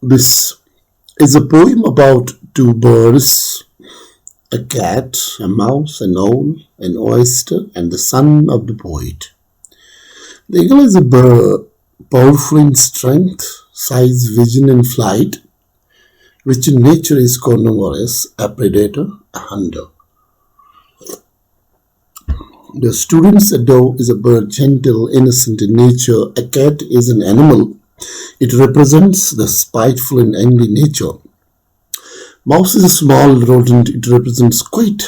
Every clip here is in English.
This is a poem about two birds, a cat, a mouse, an owl, an oyster, and the son of the poet. The eagle is a bird powerful in strength, size, vision, and flight, which in nature is carnivorous, a predator, a hunter. The students, a dove is a bird gentle, innocent in nature. A cat is an animal. It represents the spiteful and angry nature. Mouse is a small rodent. It represents quite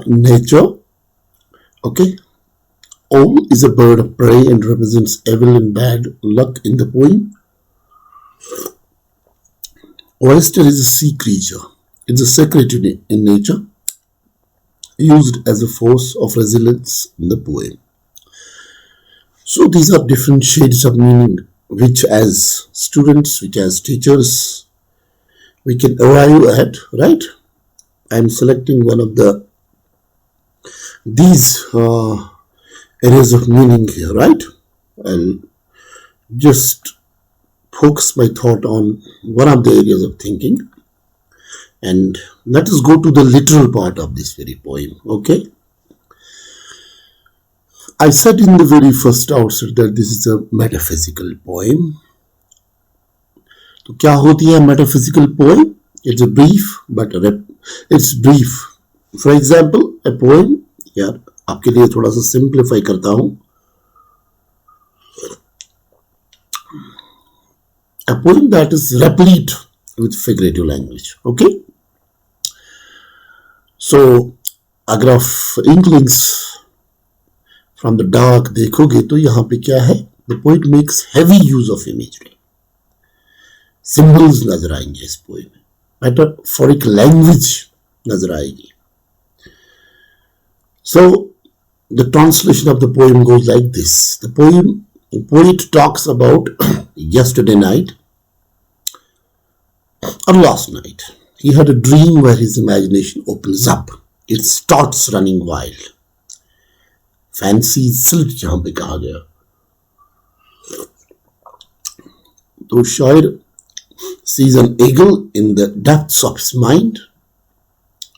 nature. Okay. Owl is a bird of prey and represents evil and bad luck in the poem. Oyster is a sea creature. It's a sacred in nature, used as a force of resilience in the poem. So these are different shades of meaning which as students, which as teachers, we can arrive at, right? I'm selecting one of these areas of meaning here, right? I'll just focus my thought on one of the areas of thinking, and let us go to the literal part of this very poem, okay? I said in the very first outset that this is a metaphysical poem. तो क्या होती है metaphysical poem? It's a brief, but it's brief. For example, a poem, यार आपके लिए थोड़ा सा simplify करता हूँ. A poem that is replete with figurative language, okay? So, अगर आप Inklings from the dark देखोगे तो यहाँ पे क्या है? The poet makes heavy use of imagery. Symbols नजर आएंगे इस poem में. Metaphoric language नजर आएगी. So, the translation of the poem goes like this. The poet talks about yesterday night or last night. He had a dream where his imagination opens up. It starts running wild. Fancy silt जहाँ पे कहा गया. तो शायर sees an eagle in the depths of his mind.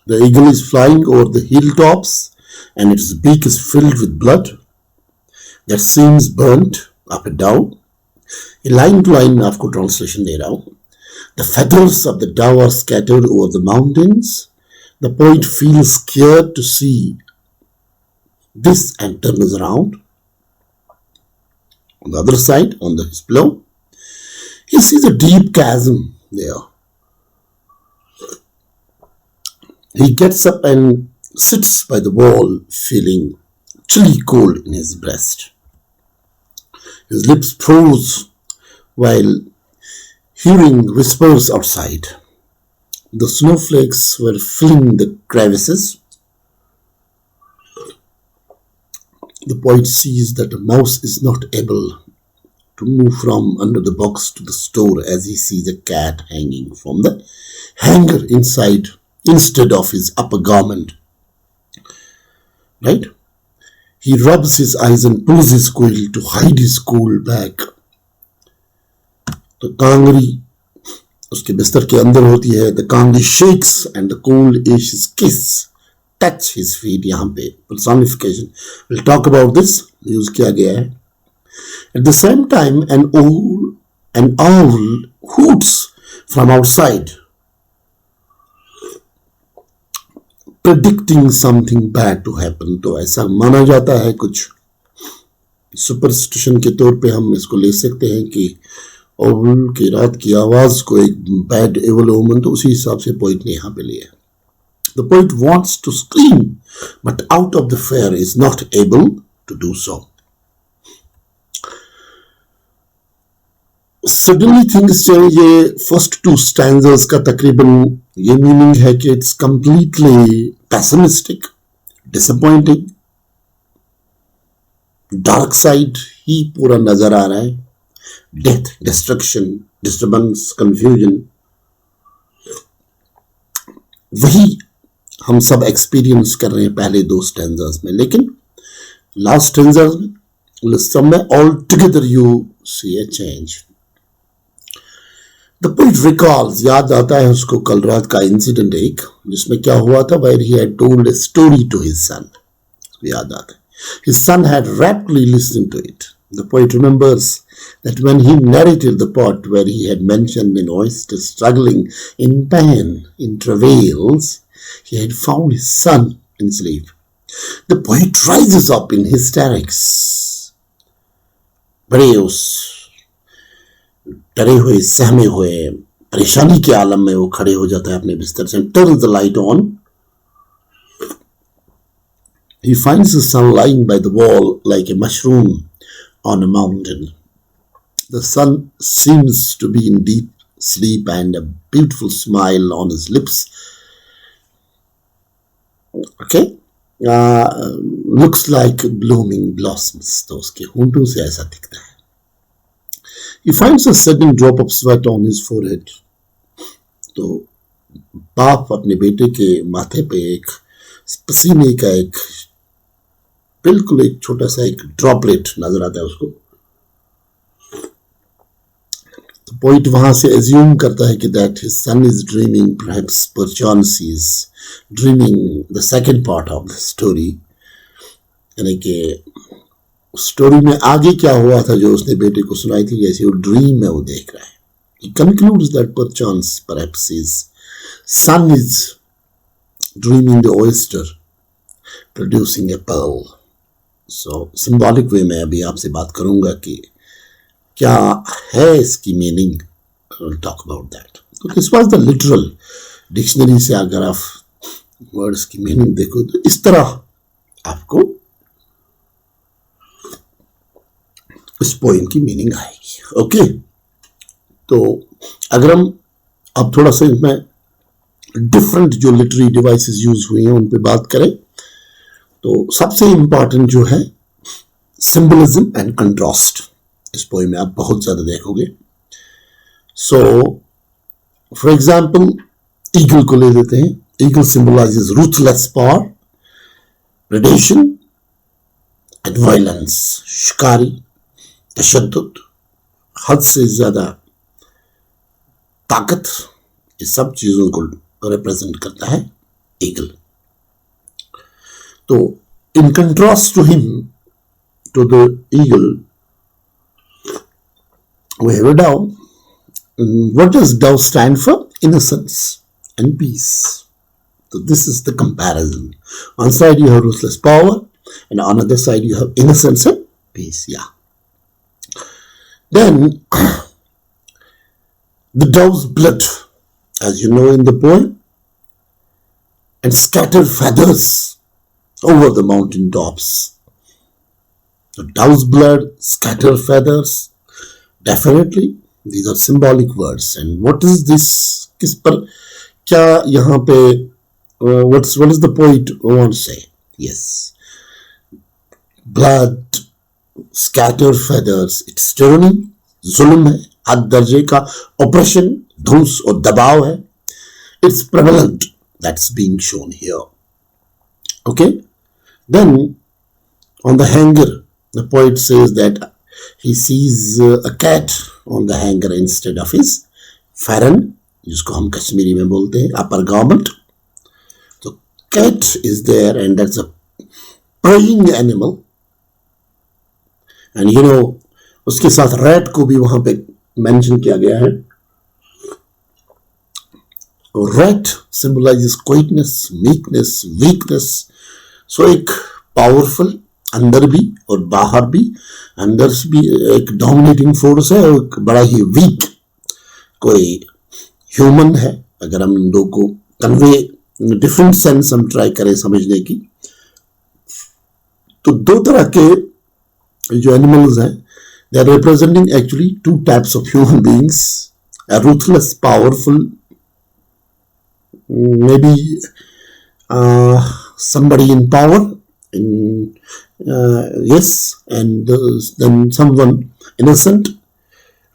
The eagle is flying over the hilltops and its beak is filled with blood that seems burnt up and down. Line to line आपको translation दे रहा हूँ. The feathers of the dove are scattered over the mountains. The poet feels scared to see this and turns around. On the other side, on his pillow, he sees a deep chasm there. He gets up and sits by the wall, feeling chilly cold in his breast. His lips froze while hearing whispers outside. The snowflakes were filling the crevices. The poet sees that a mouse is not able to move from under the box to the store as he sees a cat hanging from the hanger inside instead of his upper garment. Right? He rubs his eyes and pulls his quill to hide his cold back. The kangri उसके बिस्तर के अंदर होती है. The kangri shakes and the cold ashes kiss touch his feet. यहाँ पे personification. We'll talk about this. use किया गया है. At the same time, an owl hoots from outside, predicting something bad to happen. तो ऐसा माना जाता है, कुछ सुपरस्टिशन के तौर पे हम इसको ले सकते हैं कि ओवल की रात की आवाज को एक बैड एवल ओमन, तो उसी हिसाब से पोइट ने यहाँ पे लिया. The poet wants to scream, but out of the fear is not able to do so. Suddenly things change. ये first two stanzas का तकरीबन ये meaning है कि it's completely pessimistic, disappointing, dark side ही पूरा नजर आ रहा है. Death, destruction, disturbance, confusion, वही हम सब एक्सपीरियंस कर रहे हैं पहले दो स्टैंजास में. लेकिन लास्ट स्टैंजास में सब में all together you see a change. The poet recalls, याद आता है उसको कल रात का इंसिडेंट एक, जिसमें क्या हुआ था, where he had told a story to his son. याद आता है. His son had raptly listened to it. The poet remembers that when he narrated the part where he had mentioned an oyster struggling in pain, in travails, he had found his son in sleep. The poet rises up in hysterics. बड़े उस डरे हुए, सहमे हुए, परेशानी के आलम में वो खड़े हो जाता है अपने बिस्तर से. Turns the light on. He finds his son lying by the wall like a mushroom on a mountain. The son seems to be in deep sleep and a beautiful smile on his lips. Okay? Looks like blooming blossoms. तो उसके होंठों से ऐसा दिखता है. He finds a sudden drop of sweat on his forehead. तो बाप अपने बेटे के माथे पे एक पसीने का एक बिल्कुल एक छोटा सा एक ड्रॉपलेट नजर आता है उसको. तो पॉइंट वहां से एज्यूम करता है कि that his son is dreaming, perhaps perchance he is dreaming the second part of the story. यानी कि स्टोरी में आगे क्या हुआ था जो उसने बेटे को सुनाई थी, जैसे वो ड्रीम में वो देख रहा है. He concludes that perchance perhaps his son is dreaming the oyster producing a pearl. So symbolic वे में अभी आपसे बात करूंगा कि क्या है इसकी meaning. We'll talk about that. तो this was the literal dictionary से अगर आप वर्ड्स की मीनिंग देखो तो इस तरह आपको इस पोइम की मीनिंग आएगी. ओके, तो अगर हम अब थोड़ा सा इसमें डिफरेंट जो लिटरेरी डिवाइसेस यूज हुई हैं उन पे बात करें तो सबसे इंपॉर्टेंट जो है सिंबलिज्म एंड कंट्रास्ट. इस पोइम में आप बहुत ज्यादा देखोगे. सो फॉर एग्जाम्पल ईगल को ले लेते हैं. Eagle symbolizes ruthless power, predation and violence. शिकारी, तशद्दुद, हद से ज्यादा ताकत, इस सब चीजों को रिप्रेजेंट करता है ईगल. तो in contrast to him, to the eagle, we have a dove. What does dove stand for? Innocence and peace. So this is the comparison. One side you have ruthless power, and on the other side you have innocence and peace. Yeah. Then the dove's blood, as you know in the poem, and scattered feathers over the mountain tops. The dove's blood, scattered feathers. Definitely, these are symbolic words. And what is this? किस पर क्या यहाँ पे what is the poet want to say? Yes, blood, scattered feathers. It's tyranny, जुल्म है, हद दर्जे का oppression, धूस और दबाव है. It's prevalent. That's being shown here. Okay. Then on the hanger, the poet says that he sees a cat on the hanger instead of his farron, जिसको हम कश्मीरी में बोलते हैं upper garment. So cat is there and that's a preying animal. And you know, उसके साथ rat को भी वहां पे mention किया गया है. Rat symbolizes quietness, meekness, weakness. So एक powerful, अंदर भी और बाहर भी, अंदर भी एक डोमिनेटिंग फोर्स है और एक बड़ा ही वीक कोई ह्यूमन है. अगर हम इन दो को कन्वे डिफरेंट सेंस हम ट्राई करें समझने की तो दो तरह के जो एनिमल्स हैं they are representing actually two types of human beings. a ruthless, powerful, maybe somebody in power, yes, and then someone innocent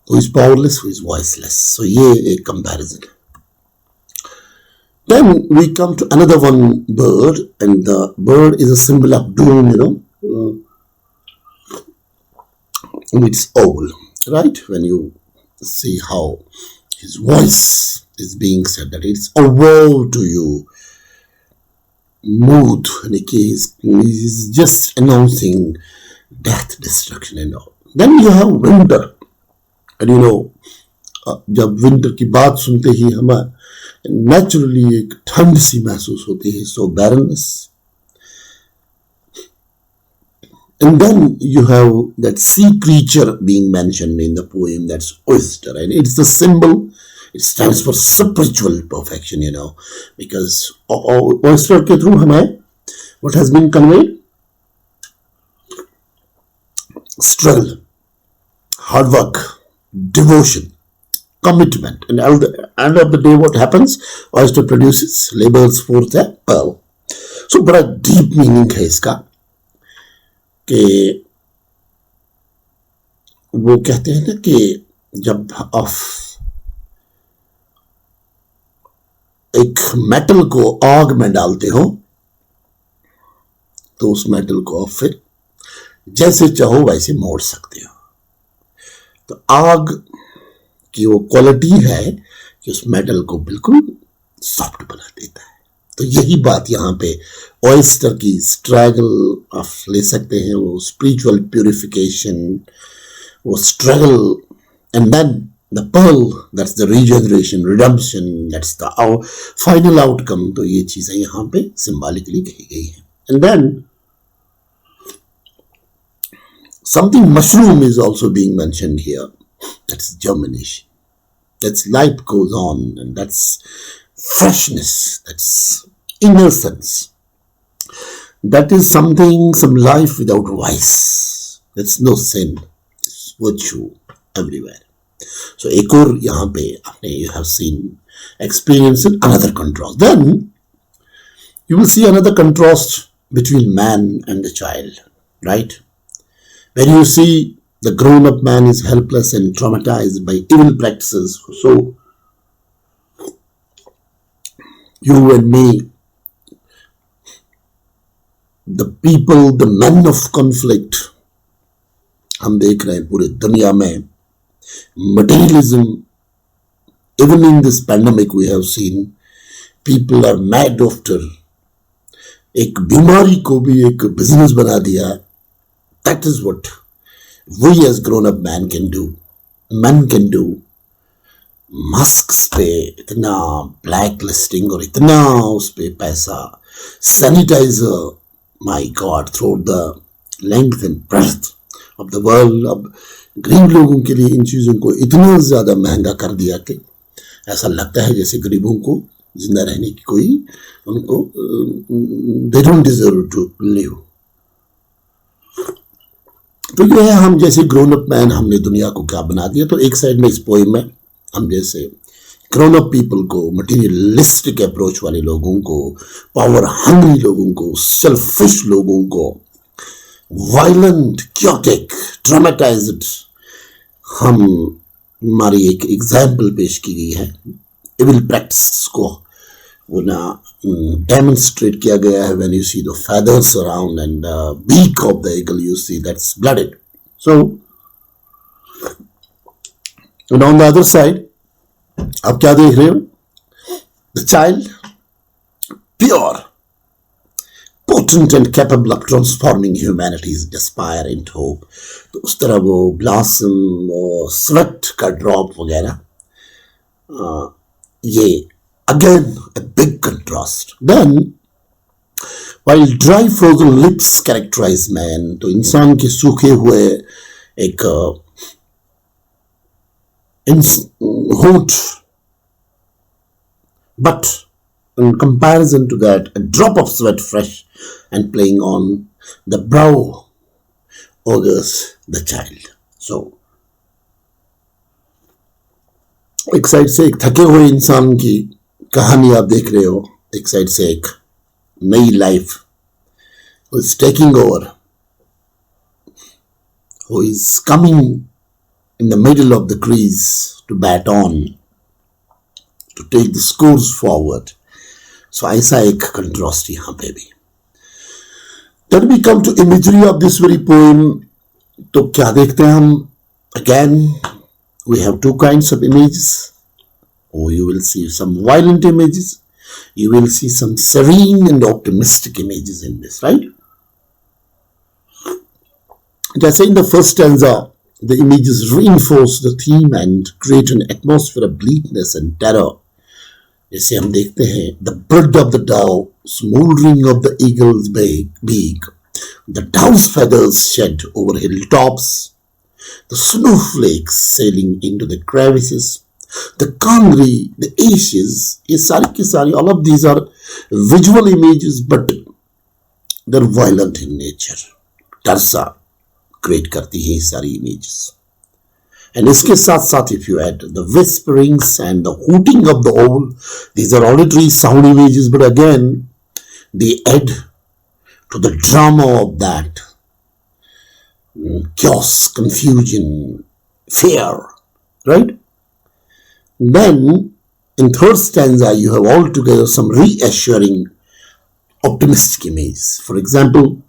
who is powerless, who is voiceless. So ये एक comparison. Then we come to another one, bird, and the bird is a symbol of doom, you know. It's owl, right? When you see how his voice is being said that it's a woe to you. Mood, he's just announcing death, destruction and all. Then you have winter. And जब winter की बात सुनते ही हमें naturally एक ठंड सी महसूस होती है. सो barrenness. And then you have that sea creature being mentioned in the poem, that's oyster, and it's the symbol. It stands for spiritual perfection, because oyster ke through hame what has been conveyed? Struggle, hard work, devotion, commitment, and at the end of the day what happens? Oyster produces, labels forth a pearl. So बड़ा deep meaning है इसका कि वो कहते हैं ना कि जब आप एक मेटल को आग में डालते हो तो उस मेटल को आप फिर जैसे चाहो वैसे मोड़ सकते हो. तो आग की वो क्वालिटी है कि उस मेटल को बिल्कुल सॉफ्ट बना देता है. तो यही बात यहाँ पे ऑयस्टर की स्ट्रगल आप ले सकते हैं, वो स्पिरिचुअल प्यूरिफिकेशन, वो struggle, and then the pearl, that's the regeneration, redemption, that's the final outcome. तो ये चीजें यहाँ पे सिंबॉलिकली कही गई हैं. And then something mushroom is also being mentioned here. That's germination. That's life goes on, and that's freshness. That's innocence. That is something, some life without vice. That's no sin. It's virtue everywhere. So एक और यहाँ पे आपने you have seen experience another contrast. Then you will see another contrast between man and the child, right? When you see the grown-up man is helpless and traumatized by evil practices, so you and me, the people, the men of conflict, हम देख रहे हैं पूरे दुनिया में materialism. Even in this pandemic we have seen people are mad after. एक बीमारी को भी एक बिजनेस बना दिया. That is what we as grown-up men can do. Masks पे इतना blacklisting और इतना उस पे पैसा, sanitizer, my God, throughout the length and breadth of the world. अब गरीब लोगों के लिए इन चीजों को इतना ज्यादा महंगा कर दिया कि ऐसा लगता है जैसे गरीबों को जिंदा रहने की कोई उनको they don't deserve to live. तो ये है हम जैसे ग्रोन अप मैन, हमने दुनिया को क्या बना दिया. तो एक साइड में इस पोएम में हम जैसे ग्रोन अप पीपल को, मटीरियलिस्टिक अप्रोच वाले लोगों को, पावर हंग्री लोगों को, सेल्फिश लोगों को, वायलेंट, क्योटिक, ट्रॉमेटाइज्ड, हम हमारी एक एग्जाम्पल पेश की गई है. इविल प्रैक्टिस को वो ना demonstrate किया गया है. when you see the feathers around and the beak of the eagle, you see that's blooded. So and on the other side आप क्या देख रहे हो? The child, pure, potent and capable of transforming humanity's despair into hope. तो उस तरह वो blossom और sweat का drop वगैरह, ये again a big contrast. Then while dry frozen lips characterize man, तो इंसान के सूखे हुए एक होंठ, but in comparison to that, a drop of sweat fresh and playing on the brow augurs the child. So एक साइड से एक थके हुए इंसान की कहानी आप देख रहे हो, एक साइड से एक नई life who is taking over, who is coming in the middle of the crease to bat on, to take the scores forward. So ऐसा एक contrast यहाँ पे भी. Then we come to imagery of this very poem. तो क्या देखते हैं हम? Again, we have two kinds of images. or you will see some violent images. You will see some serene and optimistic images in this, right? जैसे in the first stanza, the images reinforce the theme and create an atmosphere of bleakness and terror. जैसे हम देखते हैं, the blood of the dove, smoldering of the eagle's beak, the dove's feathers shed over hilltops, the snowflakes sailing into the crevices, the kangri, the ashes, ये सारी की सारी, all of these are visual images, but they're violent in nature. डर सा create करती है ये सारी images. And इसके साथ साथ, if you add the whisperings and the hooting of the owl, these are auditory sound images, but again, they add to the drama of that chaos, confusion, fear, right? Then, in third stanza, you have altogether some reassuring, optimistic images. For example,